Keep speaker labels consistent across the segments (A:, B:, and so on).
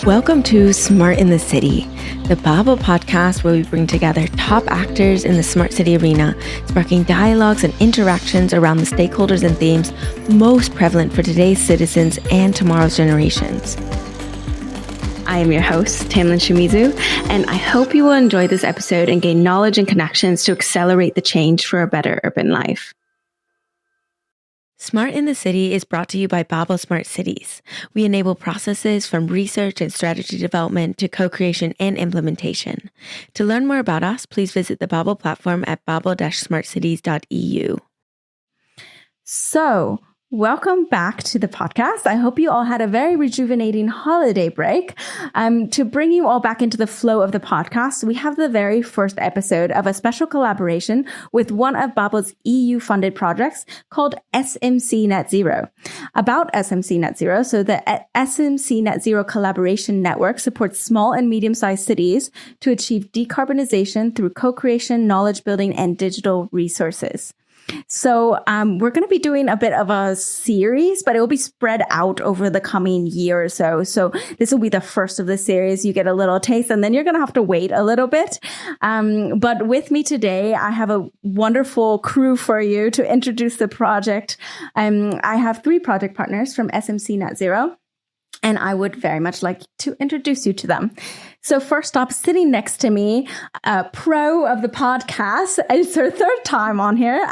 A: Welcome to Smart in the City, the Babel podcast where we bring together top actors in the smart city arena, sparking dialogues and interactions around the stakeholders and themes most prevalent for today's citizens and tomorrow's generations. I am your host, Tamlin Shimizu, and I hope you will enjoy this episode and gain knowledge and connections to accelerate the change for a better urban life. Smart in the City is brought to you by Babel Smart Cities. We enable processes from research and strategy development to co-creation and implementation. To learn more about us, please visit the Babel platform at babel-smartcities.eu. So, welcome back to the podcast. I hope you all had a very rejuvenating holiday break. To bring you all back into the flow of the podcast, we have the very first episode of a special collaboration with one of Babel's EU-funded projects called SMCNetZero. About SMCNetZero, so the SMCNetZero Collaboration Network supports small and medium-sized cities to achieve decarbonization through co-creation, knowledge building, and digital resources. So we're going to be doing a bit of a series, but it will be spread out over the coming year or so. So this will be the first of the series. You get a little taste, and then you're going to have to wait a little bit. But with me today, I have a wonderful crew for you to introduce the project. I have 3 project partners from SMCNetZero, and I would very much like to introduce you to them. So first up, sitting next to me, a pro of the podcast. It's her 3rd time on here.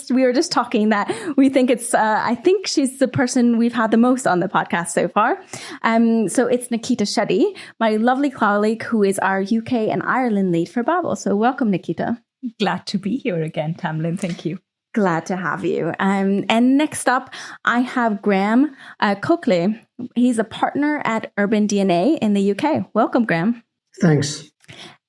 A: We were just talking that we think I think she's the person we've had the most on the podcast so far. So it's Nikita Shetty, my lovely colleague who is our UK and Ireland lead for Babel. So welcome, Nikita.
B: Glad to be here again, Tamlin. Thank you.
A: Glad to have you. And next up, I have Graham Coakley. He's a partner at Urban DNA in the UK. Welcome, Graham.
C: Thanks.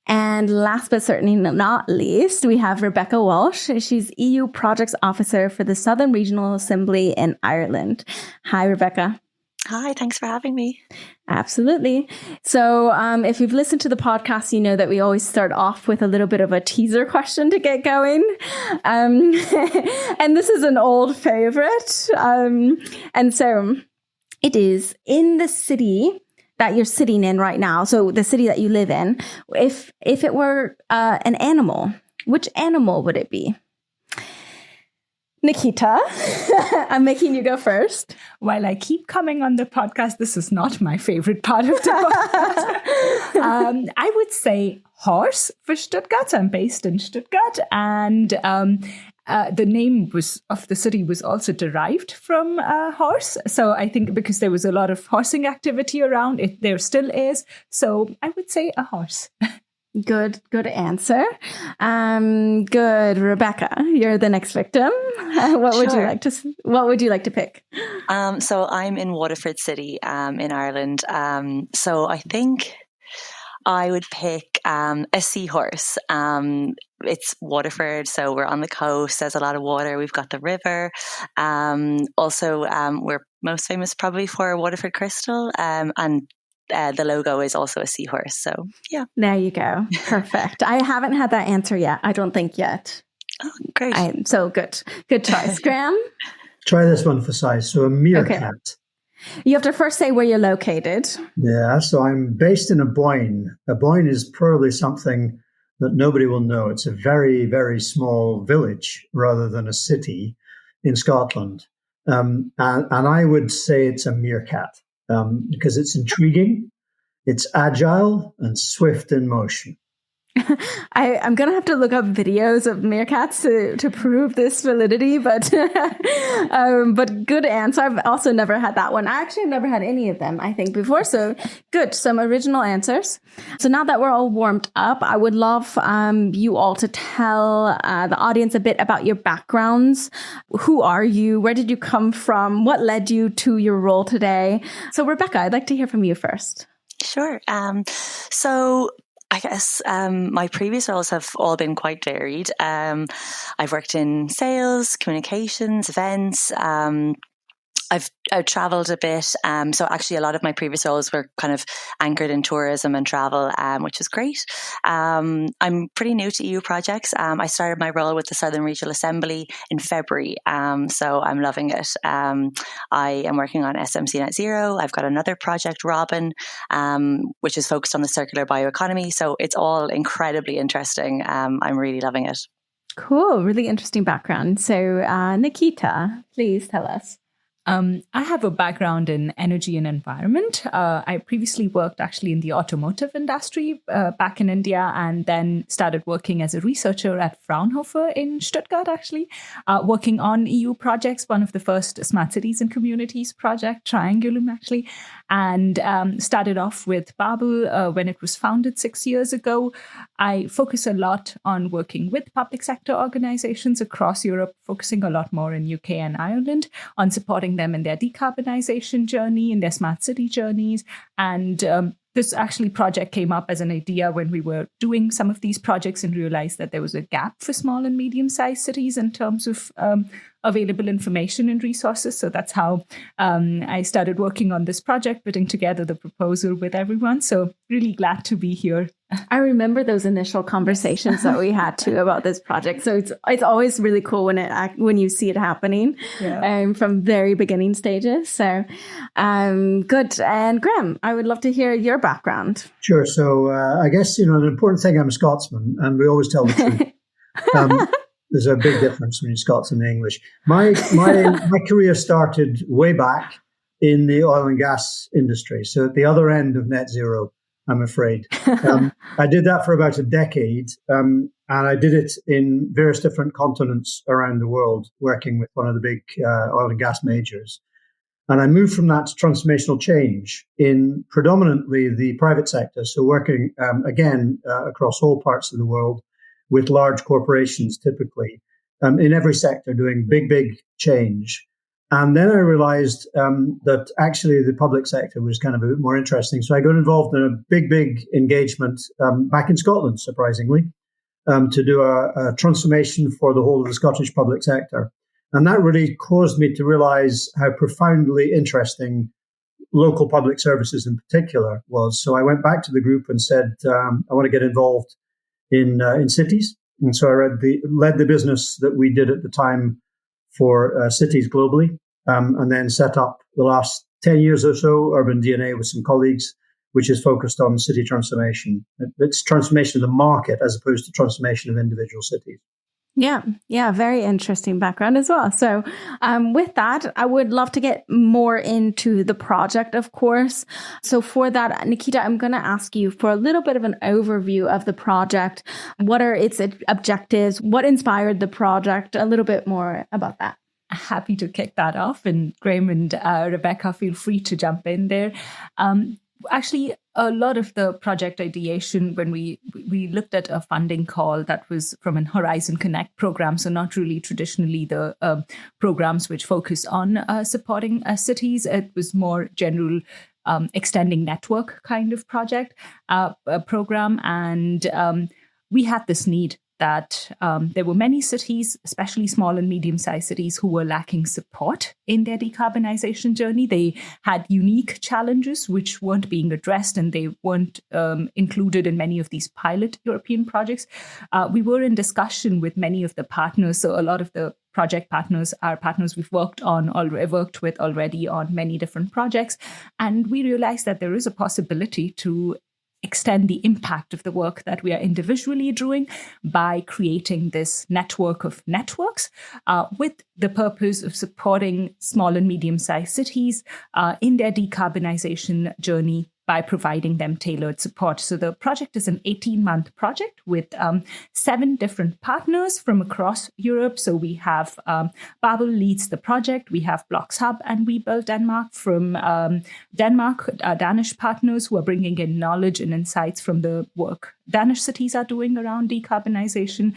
A: And last but certainly not least, we have Rebecca Walsh. She's EU Projects Officer for the Southern Regional Assembly in Ireland. Hi, Rebecca.
D: Hi, thanks for having me.
A: Absolutely. So if you've listened to the podcast, you know that we always start off with a little bit of a teaser question to get going. And this is an old favorite. And so it is, in the city that you're sitting in right now, so the city that you live in, if it were an animal, which animal would it be? Nikita, I'm making you go first.
B: While I keep coming on the podcast, this is not my favorite part of the podcast. I would say horse for Stuttgart. I'm based in Stuttgart, and the name of the city was also derived from horse. So I think because there was a lot of horsing activity around, there still is. So I would say a horse.
A: Good answer. Good, Rebecca. You're the next victim. What would you like to pick?
D: So I'm in Waterford City, in Ireland. So I think I would pick a seahorse. It's Waterford, so we're on the coast. There's a lot of water. We've got the river. Also, we're most famous probably for Waterford Crystal, and the logo is also a seahorse. So, yeah.
A: There you go. Perfect. I haven't had that answer yet. I don't think yet.
D: Oh, great.
A: So good. Good choice. Graham?
C: Try this one for size. So a meerkat.
A: Okay. You have to first say where you're located.
C: Yeah, so I'm based in a boyne. A boyne is probably something that nobody will know. It's a very, very small village rather than a city in Scotland. And I would say it's a meerkat. Because it's intriguing, it's agile and swift in motion.
A: I'm going to have to look up videos of meerkats to prove this validity, but good answer. I've also never had that one. I actually have never had any of them, I think, before. So good. Some original answers. So now that we're all warmed up, I would love you all to tell the audience a bit about your backgrounds. Who are you? Where did you come from? What led you to your role today? So Rebecca, I'd like to hear from you first.
D: Sure. So I guess my previous roles have all been quite varied. I've worked in sales, communications, events. I've traveled a bit. So actually a lot of my previous roles were kind of anchored in tourism and travel, which is great. I'm pretty new to EU projects. I started my role with the Southern Regional Assembly in February. So I'm loving it. I am working on SMCNetZero. I've got another project, Robin, which is focused on the circular bioeconomy. So it's all incredibly interesting. I'm really loving it.
A: Cool. Really interesting background. So Nikita, please tell us.
B: I have a background in energy and environment. I previously worked actually in the automotive industry back in India, and then started working as a researcher at Fraunhofer in Stuttgart, actually, working on EU projects, one of the first Smart Cities and Communities project, Triangulum, actually, and started off with Babel when it was founded 6 years ago. I focus a lot on working with public sector organizations across Europe, focusing a lot more in UK and Ireland on supporting them in their decarbonisation journey, in their smart city journeys. And this actually project came up as an idea when we were doing some of these projects and realized that there was a gap for small and medium-sized cities in terms of available information and resources. So that's how I started working on this project, putting together the proposal with everyone. So really glad to be here.
A: I remember those initial conversations that we had too about this project. So it's always really cool when you see it happening from very beginning stages. So good. And Graham, I would love to hear your background.
C: Sure. So I guess, an important thing, I'm a Scotsman, and we always tell the truth. There's a big difference between Scots and English. My career started way back in the oil and gas industry. So at the other end of net zero, I'm afraid. I did that for about a decade, and I did it in various different continents around the world, working with one of the big oil and gas majors. And I moved from that to transformational change in predominantly the private sector, so working, again, across all parts of the world with large corporations, typically, in every sector, doing big change. And then I realized that actually the public sector was kind of a bit more interesting. So I got involved in a big engagement back in Scotland, surprisingly, to do a transformation for the whole of the Scottish public sector. And that really caused me to realize how profoundly interesting local public services in particular was. So I went back to the group and said, I want to get involved in cities. And so I led the business that we did at the time for cities globally, and then set up the last 10 years or so, Urban DNA with some colleagues, which is focused on city transformation. It's transformation of the market as opposed to transformation of individual cities.
A: Yeah, very interesting background as well. So with that, I would love to get more into the project, of course. So for that, Nikita, I'm going to ask you for a little bit of an overview of the project. What are its objectives? What inspired the project? A little bit more about that.
B: Happy to kick that off. And Graham and Rebecca, feel free to jump in there. Actually, a lot of the project ideation, when we looked at a funding call that was from an Horizon Connect program, so not really traditionally the programs which focus on supporting cities. It was more general extending network kind of project program. And we had this need that there were many cities, especially small and medium-sized cities, who were lacking support in their decarbonization journey. They had unique challenges which weren't being addressed, and they weren't included in many of these pilot European projects. We were in discussion with many of the partners, so a lot of the project partners are partners we've worked with already on many different projects, and we realized that there is a possibility to extend the impact of the work that we are individually doing by creating this network of networks with the purpose of supporting small and medium-sized cities in their decarbonization journey by providing them tailored support. So the project is an 18-month project with 7 different partners from across Europe. So we have Babel leads the project. We have Blocks Hub and We Build Denmark from Denmark, Danish partners who are bringing in knowledge and insights from the work Danish cities are doing around decarbonization.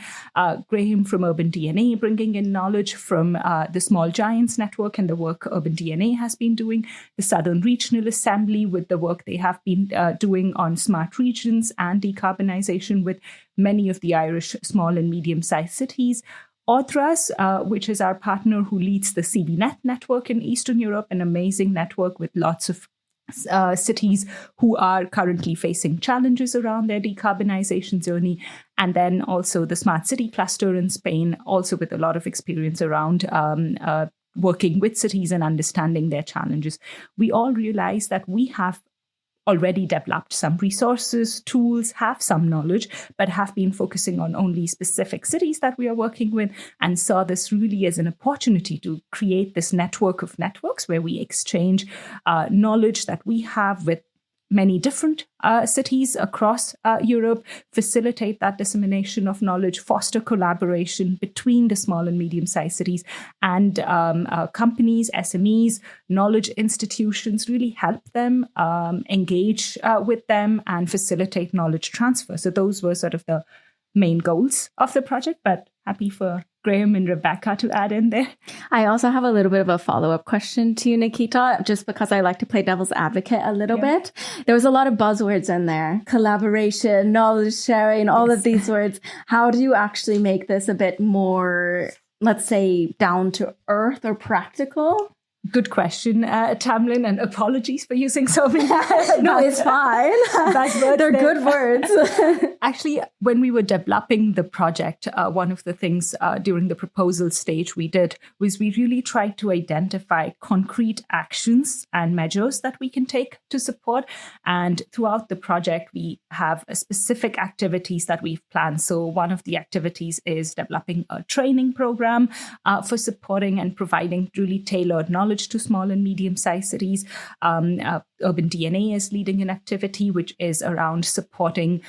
B: Graham from Urban DNA bringing in knowledge from the Small Giants Network and the work Urban DNA has been doing. The Southern Regional Assembly with the work they have been doing on smart regions and decarbonization with many of the Irish small and medium-sized cities. Audras, which is our partner who leads the CBNet network in Eastern Europe, an amazing network with lots of cities who are currently facing challenges around their decarbonization journey. And then also the Smart City Cluster in Spain, also with a lot of experience around working with cities and understanding their challenges. We all realize that we have already developed some resources, tools, have some knowledge, but have been focusing on only specific cities that we are working with, and saw this really as an opportunity to create this network of networks where we exchange knowledge that we have with many different cities across Europe, facilitate that dissemination of knowledge, foster collaboration between the small and medium-sized cities and companies, SMEs, knowledge institutions, really help them engage with them and facilitate knowledge transfer. So those were sort of the main goals of the project, but happy for Graham and Rebecca to add in there.
A: I also have a little bit of a follow-up question to you, Nikita, just because I like to play devil's advocate a little bit. There was a lot of buzzwords in there: collaboration, knowledge sharing, all of these words. How do you actually make this a bit more, let's say, down to earth or practical?
B: Good question, Tamlin, and apologies for using so many.
A: No, it's fine. They're good words.
B: Actually, when we were developing the project, one of the things during the proposal stage we did was we really tried to identify concrete actions and measures that we can take to support. And throughout the project, we have specific activities that we've planned. So one of the activities is developing a training program for supporting and providing really tailored knowledge to small and medium-sized cities. Urban DNA is leading an activity which is around supporting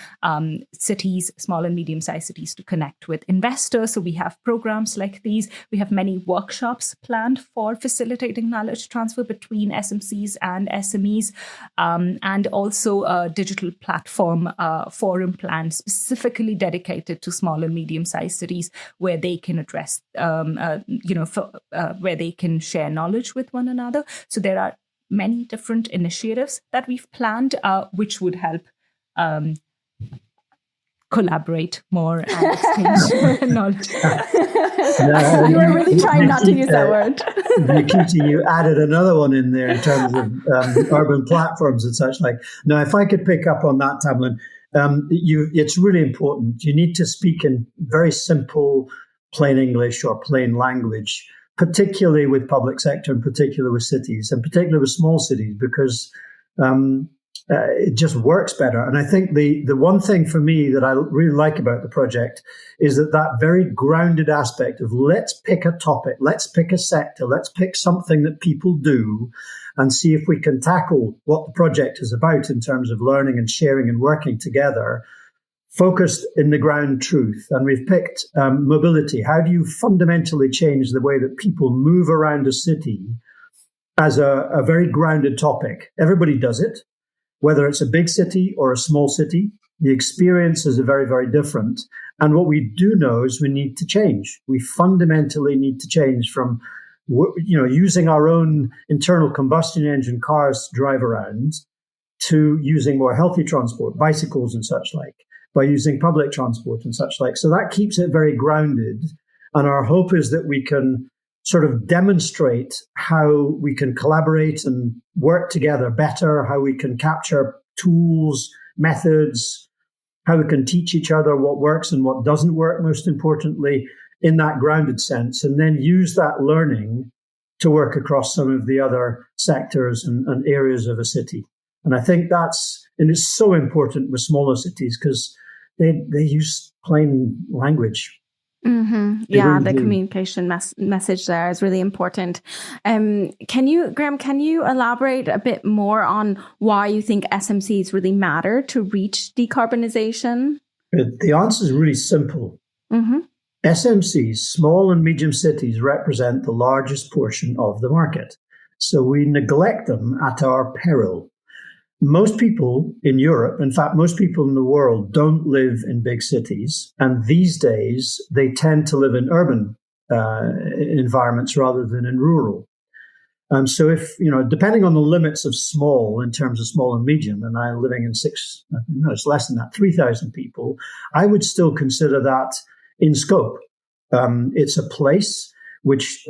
B: cities, small and medium-sized cities, to connect with investors. So we have programs like these. We have many workshops planned for facilitating knowledge transfer between SMCs and SMEs, and also a digital platform forum planned specifically dedicated to small and medium-sized cities, where they can address, where they can share knowledge with one another. So there are many different initiatives that we've planned, which would help collaborate more and exchange knowledge.
A: You were really trying not to use that word.
C: Nikita, you added another one in there in terms of urban platforms and such like. Now, if I could pick up on that, Tamlin, it's really important. You need to speak in very simple, plain English or plain language, particularly with public sector, and particularly with cities, and particularly with small cities, because it just works better. And I think the one thing for me that I really like about the project is that very grounded aspect of let's pick a topic, let's pick a sector, let's pick something that people do and see if we can tackle what the project is about in terms of learning and sharing and working together, focused in the ground truth. And we've picked mobility. How do you fundamentally change the way that people move around a city as a very grounded topic? Everybody does it, whether it's a big city or a small city. The experiences are very, very different. And what we do know is we need to change. We fundamentally need to change from using our own internal combustion engine cars to drive around to using more healthy transport, bicycles and such like, by using public transport and such like. So that keeps it very grounded. And our hope is that we can sort of demonstrate how we can collaborate and work together better, how we can capture tools, methods, how we can teach each other what works and what doesn't work, most importantly, in that grounded sense, and then use that learning to work across some of the other sectors and areas of a city. And I think it's so important with smaller cities because they use plain language.
A: Mm-hmm. Yeah, the communication message there is really important. Graham, can you elaborate a bit more on why you think SMCs really matter to reach decarbonization?
C: The answer is really simple.
A: Mm-hmm.
C: SMCs, small and medium cities, represent the largest portion of the market. So we neglect them at our peril. Most people in Europe, in fact, most people in the world don't live in big cities. And these days, they tend to live in urban environments rather than in rural. So if, depending on the limits of small in terms of small and medium, and I'm living in it's less than that, 3,000 people, I would still consider that in scope. It's a place which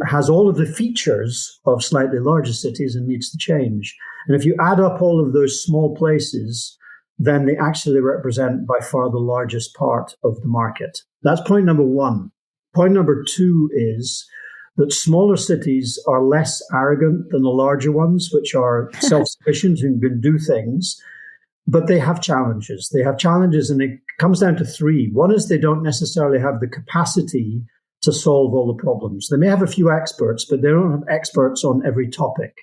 C: has all of the features of slightly larger cities and needs to change. And if you add up all of those small places, then they actually represent by far the largest part of the market. That's point number one. Point number two is that smaller cities are less arrogant than the larger ones, which are self-sufficient and can do things, but they have challenges. They have challenges, and it comes down to three. One is they don't necessarily have the capacity to solve all the problems. They may have a few experts, but they don't have experts on every topic.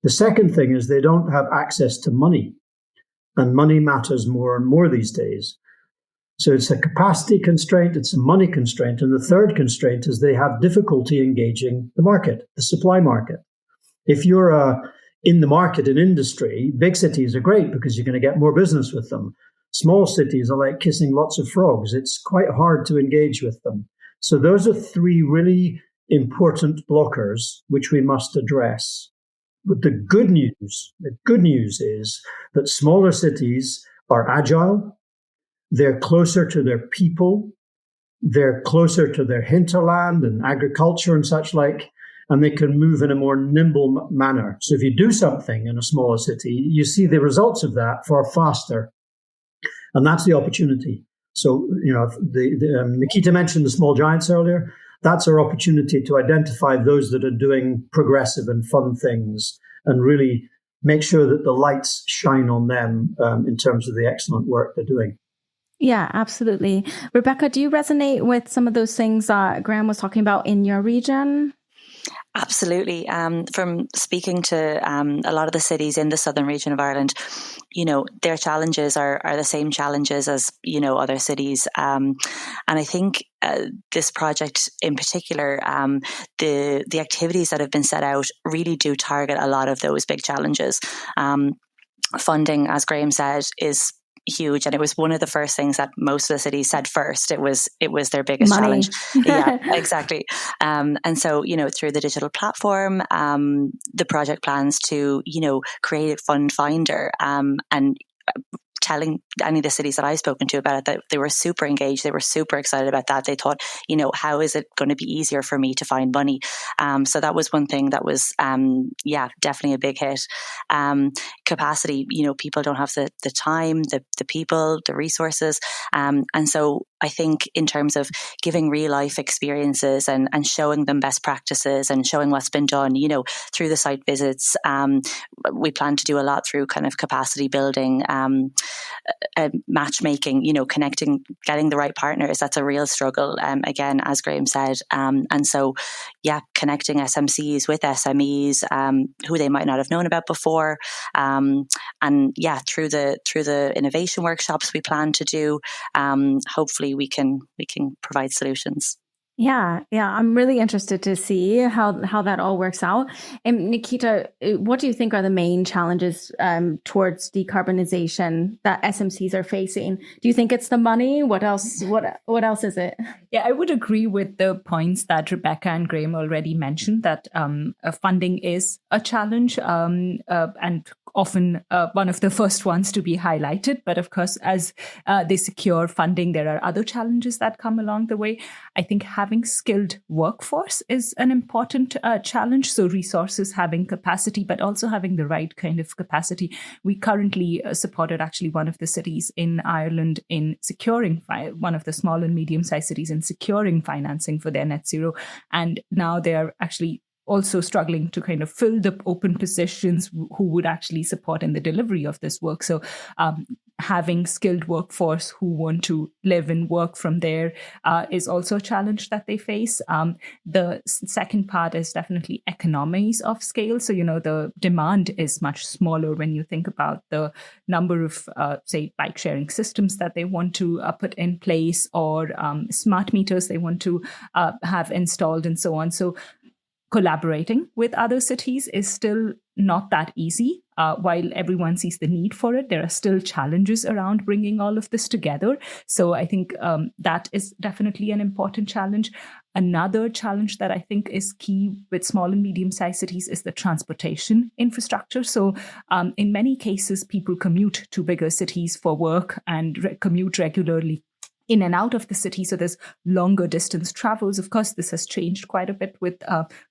C: The second thing is they don't have access to money, and money matters more and more these days. So it's a capacity constraint, it's a money constraint, and the third constraint is they have difficulty engaging the market, the supply market. If you're in the market in industry, big cities are great because you're going to get more business with them. Small cities are like kissing lots of frogs. It's quite hard to engage with them. So those are three really important blockers which we must address. But the good news is that smaller cities are agile. They're closer to their people. They're closer to their hinterland and agriculture and such like, and they can move in a more nimble manner. So if you do something in a smaller city, you see the results of that far faster. And that's the opportunity. So, Nikita mentioned the small giants earlier. That's our opportunity to identify those that are doing progressive and fun things and really make sure that the lights shine on them in terms of the excellent work they're doing.
A: Yeah, absolutely. Rebecca, do you resonate with some of those things Graham was talking about in your region?
D: Absolutely. From speaking to a lot of the cities in the southern region of Ireland, their challenges are the same challenges as, other cities. And I think this project in particular, the activities that have been set out really do target a lot of those big challenges. Funding, as Graham said, is huge, and it was one of the first things that most of the cities said first. It was their biggest challenge. Yeah, exactly. And so, through the digital platform, the project plans to, create a fund finder, and telling any of the cities that I've spoken to about it that they were super engaged. They were super excited about that. They thought, how is it going to be easier for me to find money? So that was one thing that was, definitely a big hit. Capacity, people don't have the time, the people, the resources. And so I think in terms of giving real life experiences and showing them best practices and showing what's been done, through the site visits, we plan to do a lot through kind of capacity building, matchmaking, connecting, getting the right partners. That's a real struggle, again, as Graham said. And so, connecting SMCs with SMEs, who they might not have known about before. Through the innovation workshops we plan to do, hopefully we can provide solutions.
A: Yeah. I'm really interested to see how that all works out. And Nikita, what do you think are the main challenges towards decarbonization that SMCs are facing? Do you think it's the money? What else? What else is it?
B: Yeah, I would agree with the points that Rebecca and Graham already mentioned, that funding is a challenge and often one of the first ones to be highlighted. But of course, as they secure funding, there are other challenges that come along the way. I think having skilled workforce is an important challenge. So resources, having capacity, but also having the right kind of capacity. We currently supported actually one of the cities in Ireland in securing, one of the small and medium-sized cities in securing financing for their net zero. And now they are actually also struggling to kind of fill the open positions who would actually support in the delivery of this work. So having skilled workforce who want to live and work from there is also a challenge that they face. The second part is definitely economies of scale. So, the demand is much smaller when you think about the number of, say, bike sharing systems that they want to put in place, or smart meters they want to have installed and so on. So collaborating with other cities is still not that easy. While everyone sees the need for it, there are still challenges around bringing all of this together. So I think that is definitely an important challenge. Another challenge that I think is key with small and medium-sized cities is the transportation infrastructure. So in many cases, people commute to bigger cities for work and commute regularly in and out of the city. So there's longer distance travels. Of course, this has changed quite a bit with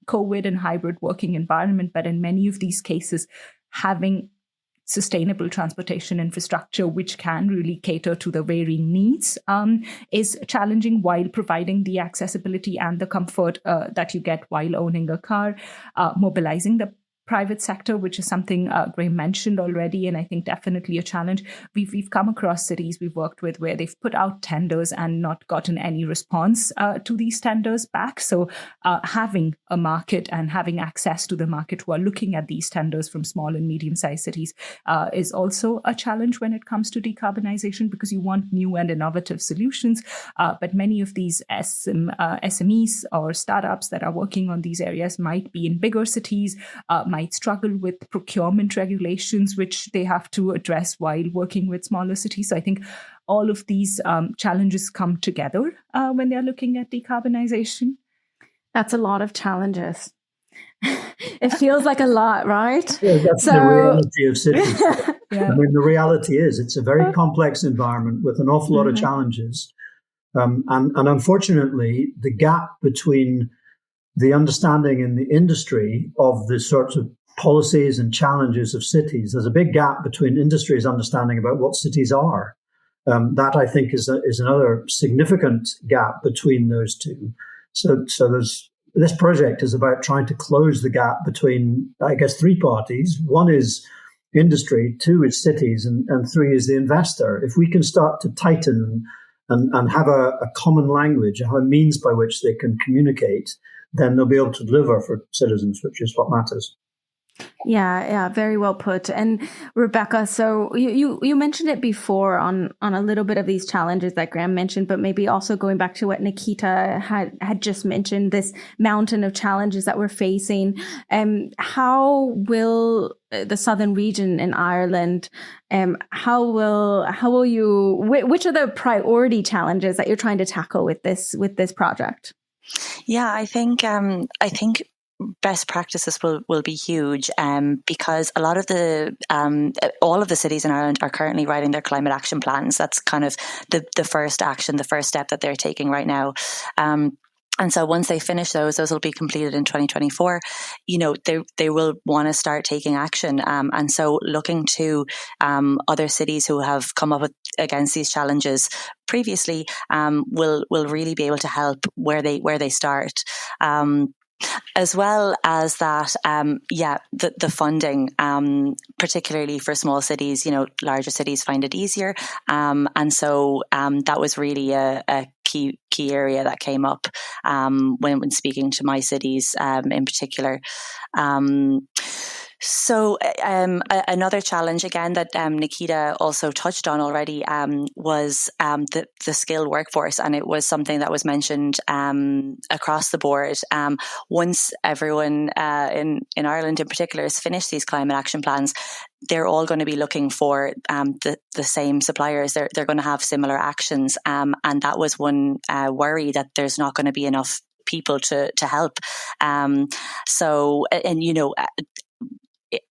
B: COVID and hybrid working environment. But in many of these cases, having sustainable transportation infrastructure, which can really cater to the varying needs, is challenging while providing the accessibility and the comfort that you get while owning a car. Mobilizing the private sector, which is something Graham mentioned already, and I think definitely a challenge. We've come across cities we've worked with where they've put out tenders and not gotten any response to these tenders back. So having a market and having access to the market who are looking at these tenders from small and medium-sized cities is also a challenge when it comes to decarbonization, because you want new and innovative solutions. But many of these SMEs or startups that are working on these areas might be in bigger cities, might struggle with procurement regulations, which they have to address while working with smaller cities. So I think all of these challenges come together when they're looking at decarbonization.
A: That's a lot of challenges. It feels like a lot, right?
C: Yeah, that's the reality of cities. I mean, the reality is it's a very complex environment with an awful lot of challenges. And unfortunately, the gap between the understanding in the industry of the sorts of policies and challenges of cities, there's a big gap between industry's understanding about what cities are. That, I think, is another significant gap between those two. So this project is about trying to close the gap between, I guess, three parties. One is industry, two is cities, and three is the investor. If we can start to tighten and have a common language, have a means by which they can communicate, then they'll be able to deliver for citizens, which is what matters.
A: Yeah, very well put. And Rebecca, so you mentioned it before on a little bit of these challenges that Graham mentioned, but maybe also going back to what Nikita had just mentioned, this mountain of challenges that we're facing. How will the southern region in Ireland, how will you? Which are the priority challenges that you're trying to tackle with this project?
D: Yeah, I think best practices will be huge, because a lot of all of the cities in Ireland are currently writing their climate action plans. That's kind of the first action, the first step that they're taking right now. And so once they finish those will be completed in 2024. They will want to start taking action. And so looking to other cities who have come up against these challenges previously will really be able to help where they start. As well as that, the funding, particularly for small cities, larger cities find it easier. And so that was really a key area that came up when speaking to my cities in particular. So another challenge, again, that Nikita also touched on already was the skilled workforce. And it was something that was mentioned across the board. Once everyone in Ireland in particular has finished these climate action plans, they're all going to be looking for the same suppliers. They're going to have similar actions. And that was one worry, that there's not going to be enough people to help.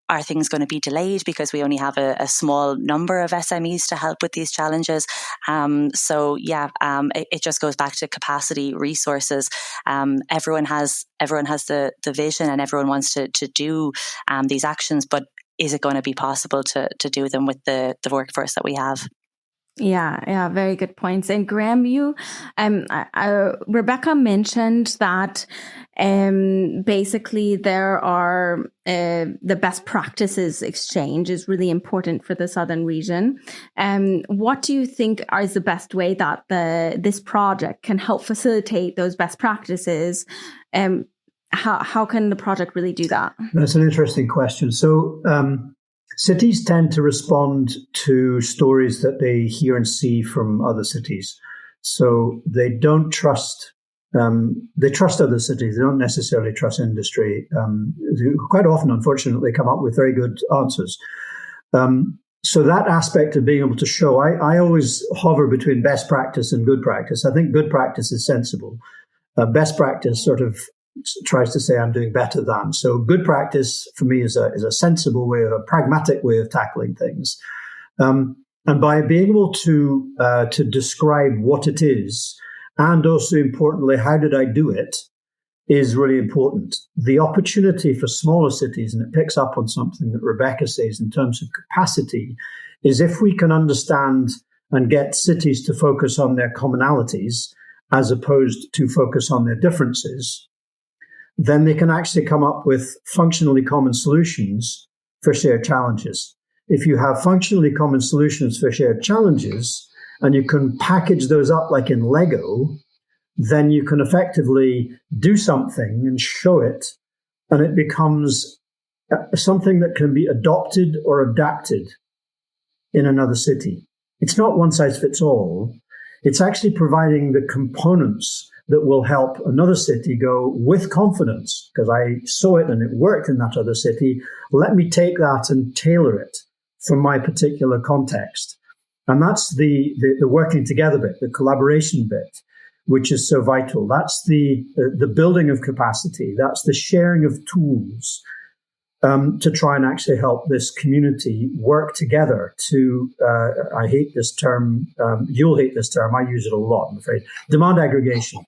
D: Are things going to be delayed because we only have a small number of SMEs to help with these challenges? It just goes back to capacity, resources. Everyone has the vision and everyone wants to do these actions, but is it going to be possible to do them with the workforce that we have?
A: Yeah, very good points. And Graham, Rebecca mentioned that basically there are the best practices exchange is really important for the southern region. What do you think is the best way that this project can help facilitate those best practices? How can the project really do that?
C: That's an interesting question. So cities tend to respond to stories that they hear and see from other cities. So they don't trust, they trust other cities. They don't necessarily trust industry. Quite often, unfortunately, come up with very good answers. So that aspect of being able to show, I always hover between best practice and good practice. I think good practice is sensible. Best practice sort of tries to say I'm doing better than. So good practice for me is a sensible way, a pragmatic way of tackling things. And by being able to describe what it is, and also importantly, how did I do it, is really important. The opportunity for smaller cities, and it picks up on something that Rebecca says in terms of capacity, is if we can understand and get cities to focus on their commonalities as opposed to focus on their differences, then they can actually come up with functionally common solutions for shared challenges. If you have functionally common solutions for shared challenges and you can package those up like in Lego, then you can effectively do something and show it, and it becomes something that can be adopted or adapted in another city. It's not one size fits all. It's actually providing the components that will help another city go with confidence, because I saw it and it worked in that other city. Let me take that and tailor it for my particular context. And that's the working together bit, the collaboration bit, which is so vital. That's the building of capacity. That's the sharing of tools to try and actually help this community work together to, I hate this term, you'll hate this term, I use it a lot, I'm afraid, demand aggregation.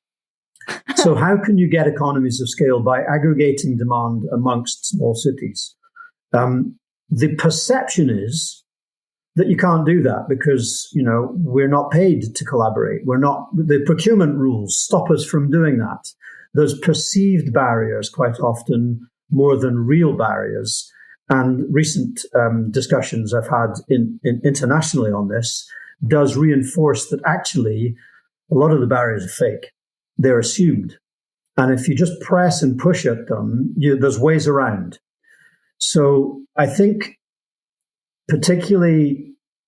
C: So how can you get economies of scale? By aggregating demand amongst small cities. The perception is that you can't do that because, we're not paid to collaborate. The procurement rules stop us from doing that. There's perceived barriers quite often more than real barriers. And recent discussions I've had internationally on this does reinforce that actually a lot of the barriers are fake. They're assumed. And if you just press and push at them, there's ways around. So I think particularly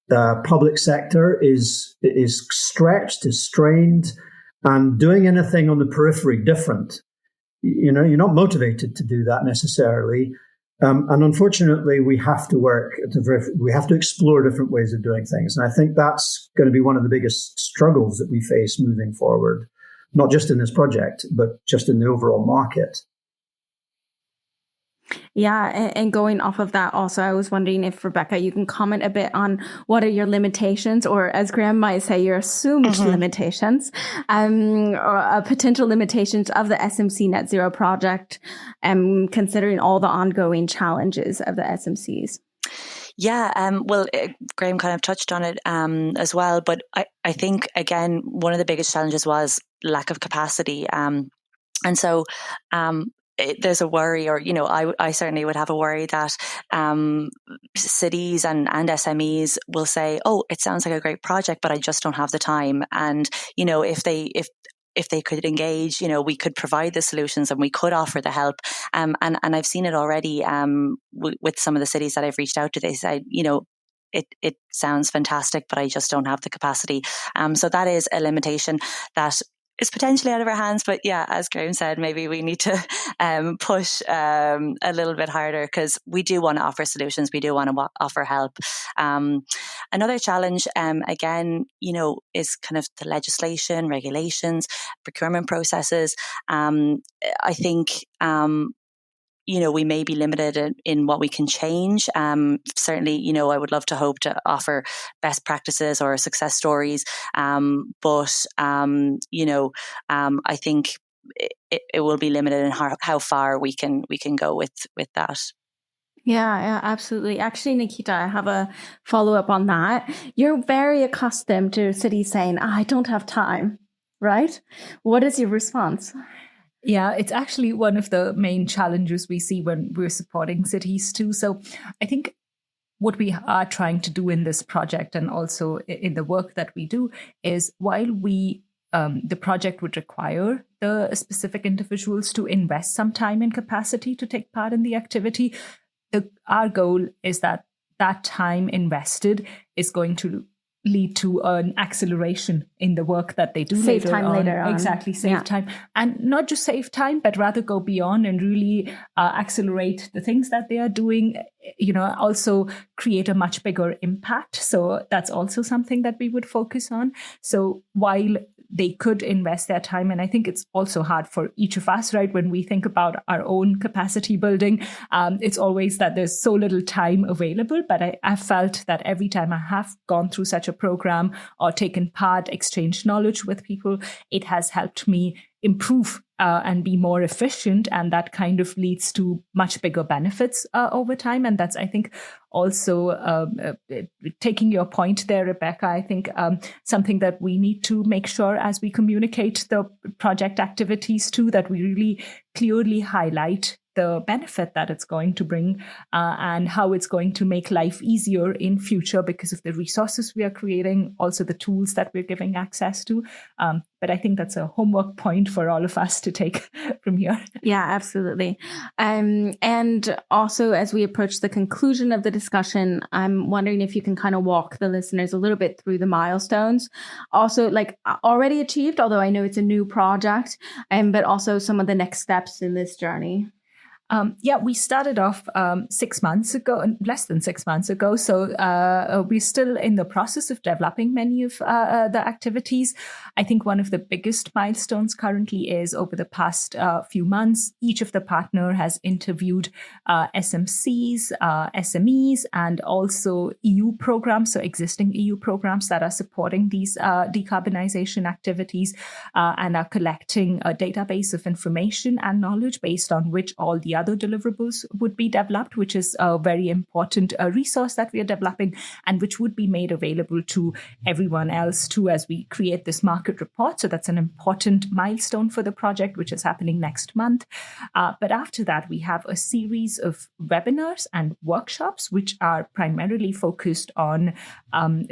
C: the public sector is stretched, is strained, and doing anything on the periphery different. You're not motivated to do that necessarily. And unfortunately, we have to we have to explore different ways of doing things. And I think that's going to be one of the biggest struggles that we face moving forward, not just in this project, but just in the overall market.
A: Yeah, and going off of that also, I was wondering if, Rebecca, you can comment a bit on what are your limitations, or as Graham might say, your assumed limitations, or potential limitations of the SMCNetZero Project, considering all the ongoing challenges of the SMCs.
D: Yeah, well, Graham kind of touched on it as well, but I think, again, one of the biggest challenges was lack of capacity. And so there's a worry, or, I certainly would have a worry that cities and SMEs will say, oh, it sounds like a great project, but I just don't have the time. And, if they could engage, we could provide the solutions and we could offer the help. And I've seen it already with some of the cities that I've reached out to. They said, it sounds fantastic, but I just don't have the capacity. So that is a limitation that is potentially out of our hands. But yeah, as Graham said, maybe we need to push a little bit harder, because we do want to offer solutions. We do want to offer help. Another challenge, again, is kind of the legislation, regulations, procurement processes. I think we may be limited in what we can change. Certainly, I would love to hope to offer best practices or success stories. But I think it will be limited in how far we can go with that.
A: Yeah, absolutely. Actually, Nikita, I have a follow-up on that. You're very accustomed to cities saying, I don't have time, right? What is your response?
B: Yeah, it's actually one of the main challenges we see when we're supporting cities too. So I think what we are trying to do in this project, and also in the work that we do, is while the project would require the specific individuals to invest some time and capacity to take part in the activity, our goal is that time invested is going to lead to an acceleration in the work that they do
A: later on.
B: Exactly, save time. And not just save time, but rather go beyond and really accelerate the things that they are doing, also create a much bigger impact. So that's also something that we would focus on. So while they could invest their time. And I think it's also hard for each of us, right? When we think about our own capacity building, it's always that there's so little time available. But I felt that every time I have gone through such a program or taken part, exchanged knowledge with people, it has helped me improve and be more efficient. And that kind of leads to much bigger benefits over time. And that's, I think, also taking your point there, Rebecca, I think something that we need to make sure as we communicate the project activities too, that we really clearly highlight the benefit that it's going to bring and how it's going to make life easier in future because of the resources we are creating, also the tools that we're giving access to. But I think that's a homework point for all of us to take from here.
A: Yeah, absolutely. And also, as we approach the conclusion of the discussion, I'm wondering if you can kind of walk the listeners a little bit through the milestones. Also, like already achieved, although I know it's a new project, but also some of the next steps in this journey.
B: We started off 6 months ago, less than 6 months ago. So we're still in the process of developing many of the activities. I think one of the biggest milestones currently is over the past few months, each of the partner has interviewed SMCs, SMEs, and also EU programs, so existing EU programs that are supporting these decarbonization activities and are collecting a database of information and knowledge based on which all the other deliverables would be developed, which is a very important resource that we are developing and which would be made available to everyone else too as we create this market report. So that's an important milestone for the project, which is happening next month. But after that, we have a series of webinars and workshops, which are primarily focused on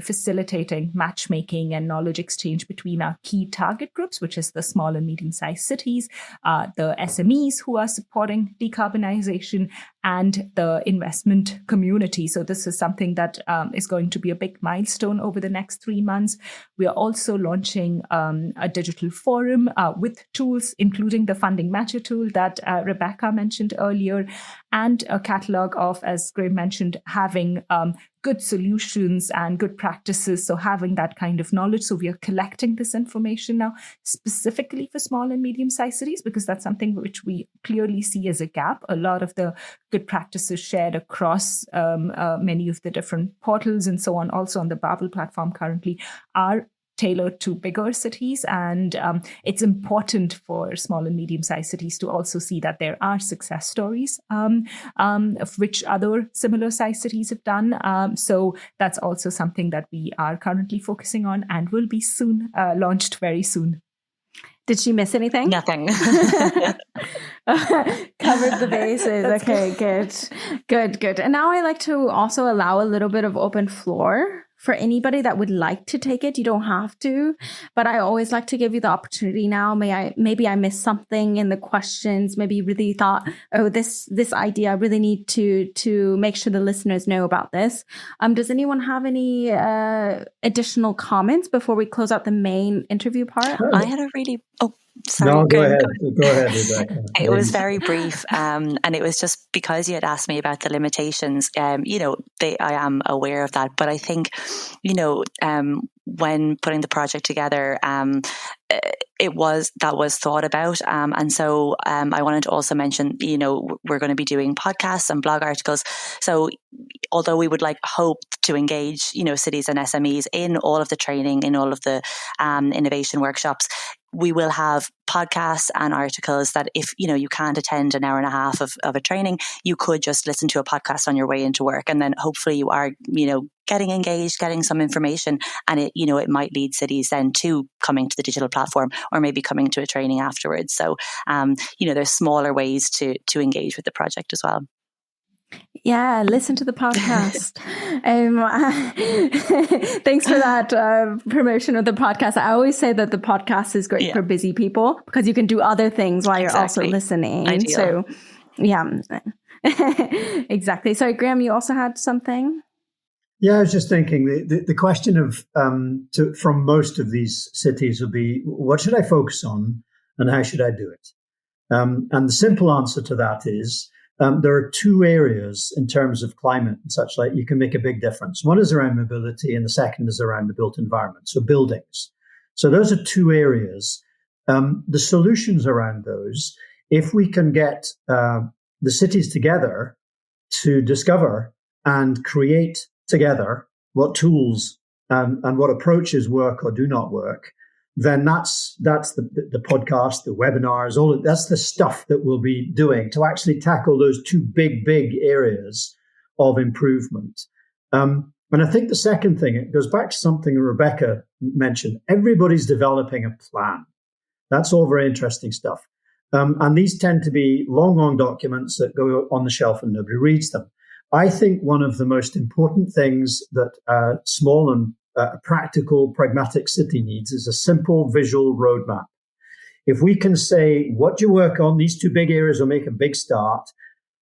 B: facilitating matchmaking and knowledge exchange between our key target groups, which is the small and medium-sized cities, the SMEs who are supporting decarbonization, and the investment community. So this is something that is going to be a big milestone over the next 3 months. We are also launching a digital forum with tools, including the funding matcher tool that Rebecca mentioned earlier, and a catalog of, as Graham mentioned, having good solutions and good practices. So having that kind of knowledge. So we are collecting this information now specifically for small and medium-sized cities, because that's something which we clearly see as a gap. A lot of the good practices shared across many of the different portals and so on, also on the Babel platform currently, are tailored to bigger cities. And it's important for small and medium-sized cities to also see that there are success stories of which other similar sized cities have done. So that's also something that we are currently focusing on and will be soon launched very soon.
A: Did she miss anything?
D: Nothing.
A: Covered the bases. Okay, good. And now I like to also allow a little bit of open floor for anybody that would like to take it. You don't have to, but I always like to give you the opportunity now. Maybe I missed something in the questions. Maybe you really thought, oh, this idea, I really need to make sure the listeners know about this. Does anyone have any additional comments before we close out the main interview part?
D: I had a really... Sorry,
C: no, go ahead, Rebecca.
D: It was very brief, and it was just because you had asked me about the limitations. I am aware of that, but I think, when putting the project together, that was thought about, and so I wanted to also mention, we're going to be doing podcasts and blog articles. So although we would hope to engage, cities and SMEs in all of the training, in all of the innovation workshops, we will have podcasts and articles that if, you can't attend an hour and a half of a training, you could just listen to a podcast on your way into work. And then hopefully you are, getting engaged, getting some information, and it might lead cities then to coming to the digital platform or maybe coming to a training afterwards. So, there's smaller ways to engage with the project as well.
A: Yeah, listen to the podcast. Thanks for that promotion of the podcast. I always say that the podcast is great for busy people because you can do other things while you're also listening.
D: Ideal.
A: So, yeah, exactly. Sorry, Graham, you also had something?
C: Yeah, I was just thinking the question of from most of these cities will be, what should I focus on and how should I do it? And the simple answer to that is, there are two areas in terms of climate and such like you can make a big difference. One is around mobility and the second is around the built environment, so buildings. So those are two areas. The solutions around those, if we can get the cities together to discover and create together what tools and what approaches work or do not work, then that's the podcast, the webinars, that's the stuff that we'll be doing to actually tackle those two big areas of improvement. And I think the second thing, it goes back to something Rebecca mentioned. Everybody's developing a plan. That's all very interesting stuff. And these tend to be long documents that go on the shelf and nobody reads them. I think one of the most important things that a small and practical, pragmatic city needs is a simple visual roadmap. If we can say, what do you work on? These two big areas will make a big start.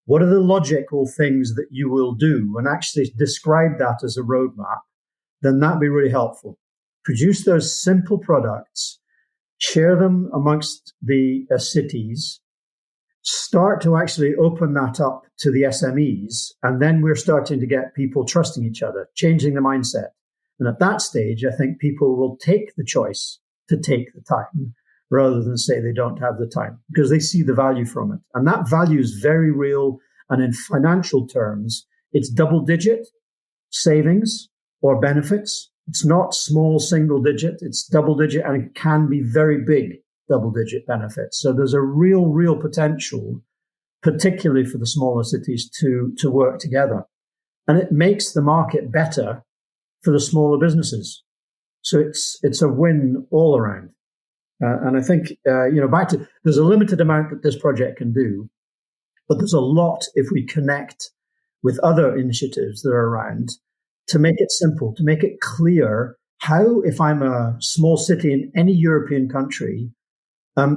C: What are the logical things that you will do? And actually describe that as a roadmap, then that'd be really helpful. Produce those simple products, share them amongst the cities, start to actually open that up to the SMEs, and then we're starting to get people trusting each other, changing the mindset. And at that stage, I think people will take the choice to take the time rather than say they don't have the time, because they see the value from it. And that value is very real. And in financial terms, it's double-digit savings or benefits. It's not small single-digit, it's double-digit, and it can be very big double-digit benefits. So there's a real potential, particularly for the smaller cities, to work together. And it makes the market better for the smaller businesses. So it's a win all around. And I think, back to, there's a limited amount that this project can do, but there's a lot if we connect with other initiatives that are around to make it simple, to make it clear how, if I'm a small city in any European country,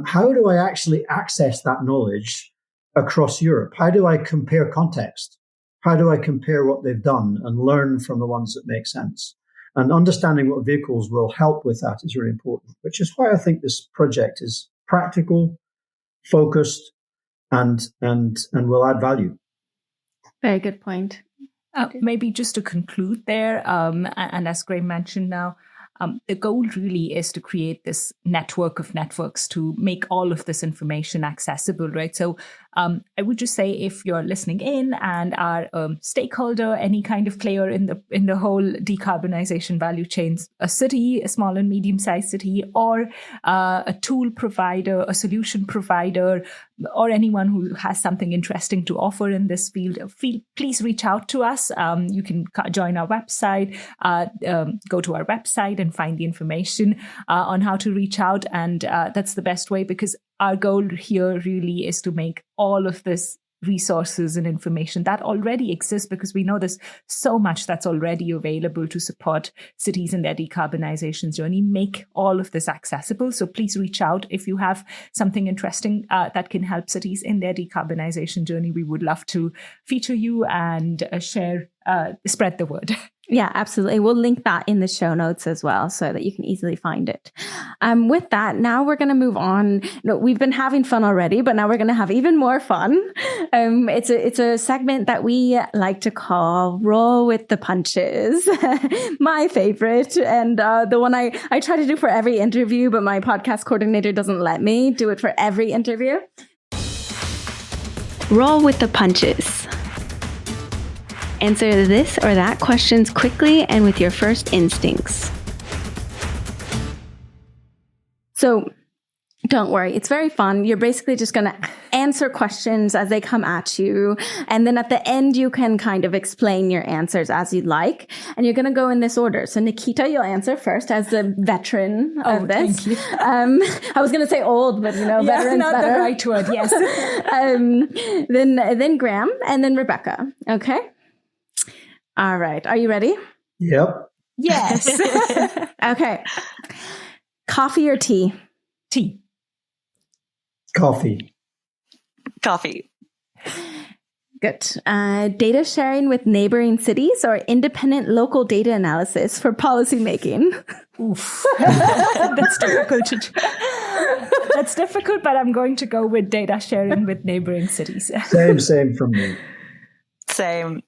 C: how do I actually access that knowledge across Europe? How do I compare context? How do I compare what they've done and learn from the ones that make sense? And understanding what vehicles will help with that is really important, which is why I think this project is practical, focused, and will add value.
A: Very good point.
B: Maybe just to conclude there, and as Graham mentioned now, the goal really is to create this network of networks to make all of this information accessible, right? So I would just say, if you're listening in and are a stakeholder, any kind of player in the whole decarbonization value chains, a city, a small and medium-sized city, or a tool provider, a solution provider, or anyone who has something interesting to offer in this field, please reach out to us. You can join our website, go to our website and find the information on how to reach out. And that's the best way, because our goal here really is to make all of this resources and information that already exists, because we know there's so much that's already available to support cities in their decarbonization journey, make all of this accessible. So please reach out if you have something interesting that can help cities in their decarbonization journey. We would love to feature you and spread the word.
A: Yeah, absolutely. We'll link that in the show notes as well, so that you can easily find it. With that, now we're going to move on. No, we've been having fun already, but now we're going to have even more fun. It's a segment that we like to call Roll with the Punches. My favorite, and the one I try to do for every interview, but my podcast coordinator doesn't let me do it for every interview. Roll with the punches. Answer this or that questions quickly and with your first instincts. So don't worry, it's very fun. You're basically just going to answer questions as they come at you. And then at the end, you can kind of explain your answers as you'd like. And you're going to go in this order. So Nikita, you'll answer first as the veteran of this.
B: Thank you.
A: I was going to say old, but veteran's
B: not
A: better.
B: the right word, yes.
A: Then Graham, and then Rebecca. Okay? All right. Are you ready?
C: Yep.
B: Yes.
A: Okay. Coffee or tea?
B: Tea.
C: Coffee.
D: Coffee.
A: Good. Data sharing with neighboring cities or independent local data analysis for policy making?
B: Oof. That's difficult. That's difficult, but I'm going to go with data sharing with neighboring cities.
C: Same from me.
D: Same.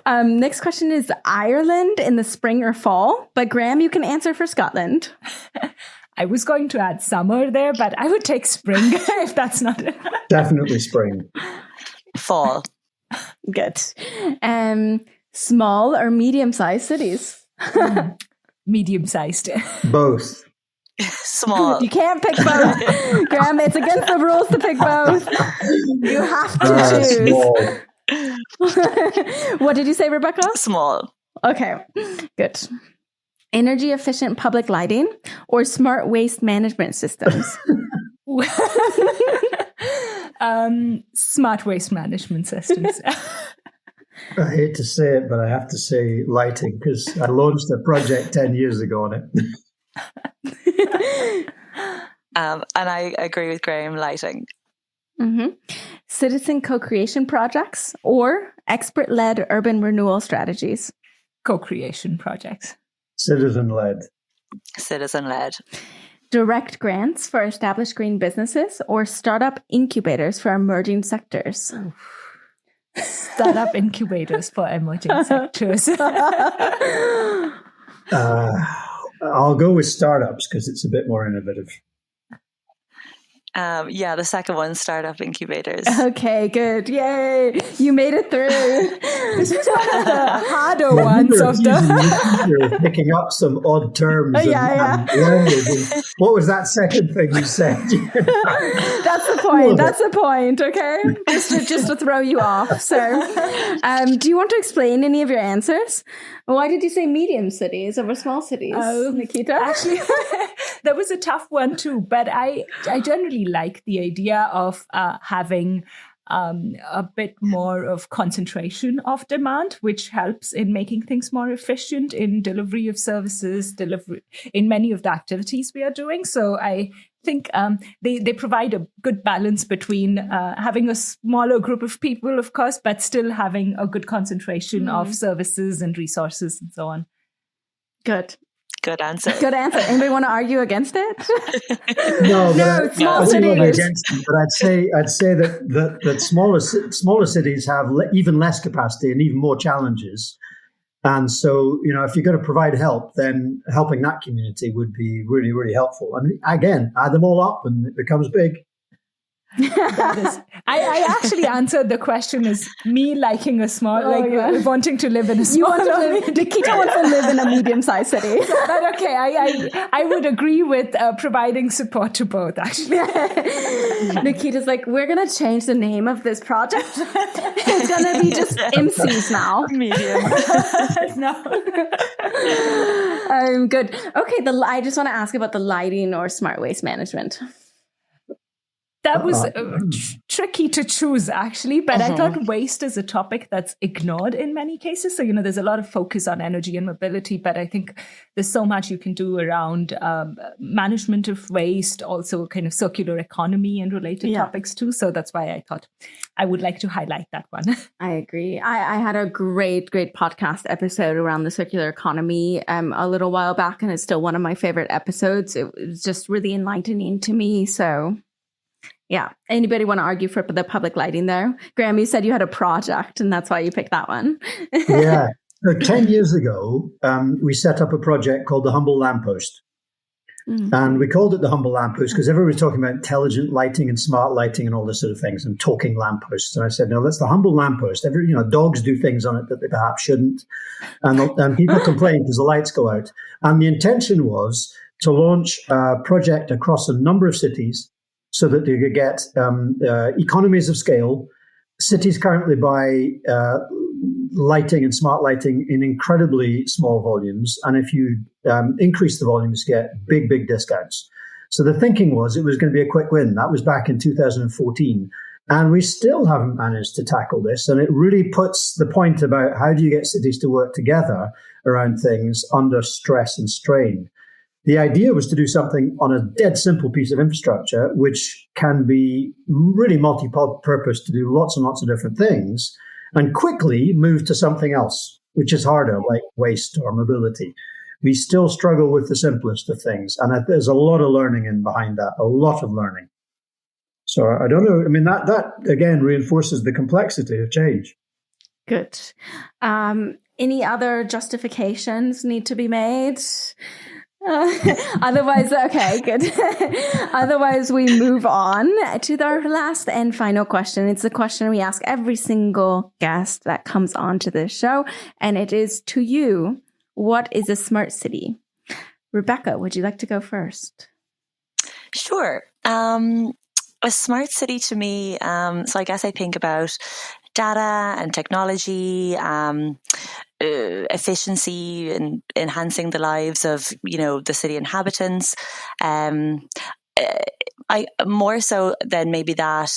A: Next question is Ireland in the spring or fall? But Graham, you can answer for Scotland.
B: I was going to add summer there, but I would take spring if that's not it.
C: Definitely spring.
D: Fall.
A: Good. Small or medium-sized cities?
B: Medium-sized.
C: Both.
D: Small.
A: You can't pick both. Graham, it's against the rules to pick both. You have to choose. What did you say, Rebecca?
D: Small.
A: Okay, good. Energy efficient public lighting or smart waste management systems?
B: Smart waste management systems.
C: I hate to say it, but I have to say lighting because I launched a project 10 years ago on it.
D: And I agree with Graham, lighting.
A: Mm-hmm. Citizen co-creation projects or expert-led urban renewal strategies?
B: Co-creation projects.
C: Citizen-led.
D: Citizen-led.
A: Direct grants for established green businesses or startup incubators for emerging sectors?
B: Startup incubators for emerging sectors.
C: I'll go with startups because it's a bit more innovative.
D: Yeah, the second one, startup incubators.
A: Okay, good. Yay. You made it through.
B: This is one of the harder ones of
C: You're picking up some odd terms and language. And what was that second thing you said?
A: That's the point. That's the point, okay? Just to throw you off. So, do you want to explain any of your answers? Why did you say medium cities over small cities, Nikita?
B: Actually, that was a tough one too, but I generally like the idea of having a bit more of concentration of demand, which helps in making things more efficient in delivery of services, in many of the activities we are doing. So I think they provide a good balance between having a smaller group of people, of course, but still having a good concentration of services and resources and so on.
A: Good.
D: Good answer.
A: Good answer. Anybody want to argue against it?
C: No,
A: small
C: I
A: cities.
C: wouldn't argue against it, but I'd say that smaller cities have even less capacity and even more challenges. And so, if you're going to provide help, then helping that community would be really, really helpful. And again, add them all up and it becomes big.
B: I actually answered the question as me liking a small, wanting to live in a small.
A: Nikita wants to live in a medium-sized city.
B: But okay, I would agree with providing support to both, actually.
A: Nikita's like, we're going to change the name of this project. It's going to be just MCs now.
D: Medium.
B: No.
A: Good. Okay, I just want to ask about the lighting or smart waste management.
B: That was tricky to choose, actually, but I thought waste is a topic that's ignored in many cases. So, there's a lot of focus on energy and mobility, but I think there's so much you can do around management of waste, also kind of circular economy and related topics too. So that's why I thought I would like to highlight that one.
A: I agree. I had a great podcast episode around the circular economy a little while back, and it's still one of my favorite episodes. It was just really enlightening to me. So yeah. Anybody want to argue for the public lighting there? Graham, you said you had a project and that's why you picked that one.
C: Yeah. 10 years ago, we set up a project called the Humble Lamppost. And we called it the Humble Lamppost because everybody was talking about intelligent lighting and smart lighting and all this sort of things and talking lampposts. And I said, no, that's the Humble Lamppost. Dogs do things on it that they perhaps shouldn't. And people complain because the lights go out. And the intention was to launch a project across a number of cities so that you could get economies of scale. Cities currently buy lighting and smart lighting in incredibly small volumes. And if you increase the volumes, you get big, big discounts. So the thinking was it was going to be a quick win. That was back in 2014. And we still haven't managed to tackle this. And it really puts the point about how do you get cities to work together around things under stress and strain. The idea was to do something on a dead simple piece of infrastructure, which can be really multi-purpose to do lots and lots of different things, and quickly move to something else, which is harder, like waste or mobility. We still struggle with the simplest of things. And there's a lot of learning in behind that, a lot of learning. So I don't know. I mean, that again reinforces the complexity of change.
A: Good. Any other justifications need to be made? Otherwise, okay, good. Otherwise, we move on to our last and final question. It's the question we ask every single guest that comes onto this show. And it is, to you, what is a smart city? Rebecca, would you like to go first?
D: Sure. A smart city to me, so I guess I think about data and technology, efficiency and enhancing the lives of, the city inhabitants. I more so than maybe that,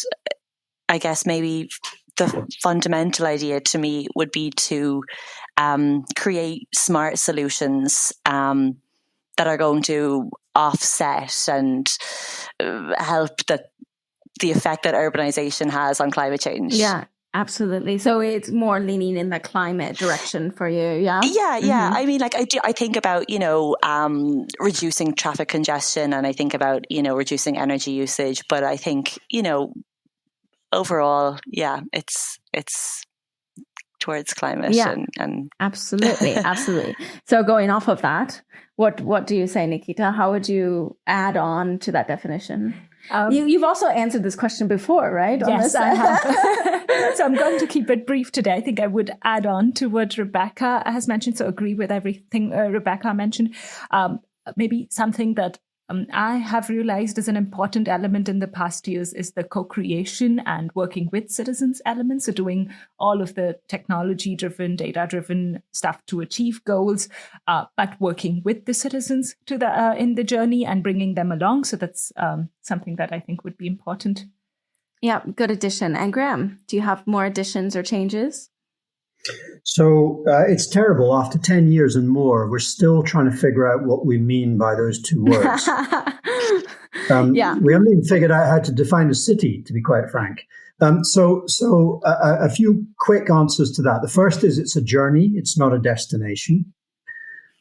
D: I guess maybe the fundamental idea to me would be to create smart solutions that are going to offset and help the effect that urbanization has on climate change.
A: Yeah. Absolutely. So it's more leaning in the climate direction for you, yeah?
D: Yeah. Mm-hmm. I mean, I think about, reducing traffic congestion, and I think about, reducing energy usage. But I think, overall, yeah, it's towards climate.
A: Yeah,
D: and
A: absolutely. So going off of that, what do you say, Nikita? How would you add on to that definition? You've also answered this question before, right?
B: Yes, I have. So I'm going to keep it brief today. I think I would add on to what Rebecca has mentioned, so agree with everything Rebecca mentioned. Maybe something that I have realized is an important element in the past years is the co-creation and working with citizens element. So doing all of the technology-driven, data-driven stuff to achieve goals, but working with the citizens in the journey and bringing them along. So that's something that I think would be important.
A: Yeah, good addition. And Graham, do you have more additions or changes?
C: So it's terrible. After 10 years and more, we're still trying to figure out what we mean by those two words.
A: Yeah.
C: We haven't even figured out how to define a city, to be quite frank. So a few quick answers to that. The first is it's a journey. It's not a destination.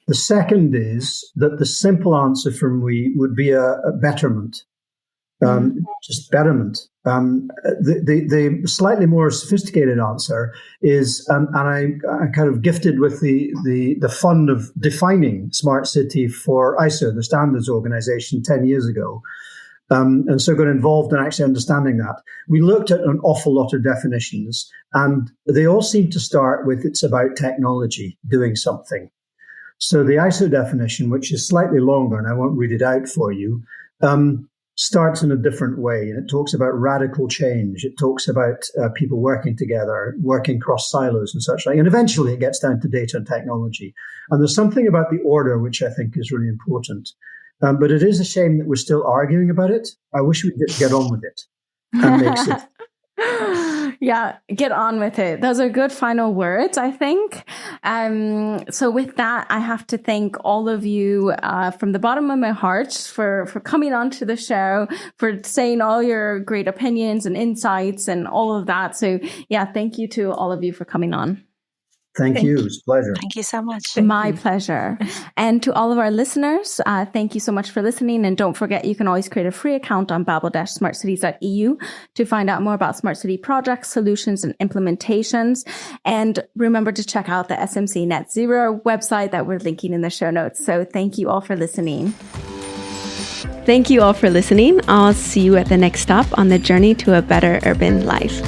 C: The second is that the simple answer from we would be a betterment. Just betterment. The slightly more sophisticated answer is, and I kind of gifted with the fun of defining smart city for ISO, the standards organization, 10 years ago. And so got involved in actually understanding that. We looked at an awful lot of definitions, and they all seem to start with it's about technology doing something. So the ISO definition, which is slightly longer, and I won't read it out for you, starts in a different way. And it talks about radical change. It talks about people working together, working cross silos and such like. And eventually it gets down to data and technology. And there's something about the order which I think is really important. But it is a shame that we're still arguing about it. I wish we could get on with it and make it.
A: Yeah, get on with it. Those are good final words, I think. So with that, I have to thank all of you from the bottom of my heart for coming on to the show, for saying all your great opinions and insights and all of that. So yeah, thank you to all of you for coming on.
C: Thank you. It's a pleasure.
D: Thank you so much.
A: My pleasure. And to all of our listeners, thank you so much for listening. And don't forget, you can always create a free account on babel-smartcities.eu to find out more about smart city projects, solutions, and implementations. And remember to check out the SMCNetZero website that we're linking in the show notes. So thank you all for listening. Thank you all for listening. I'll see you at the next stop on the journey to a better urban life.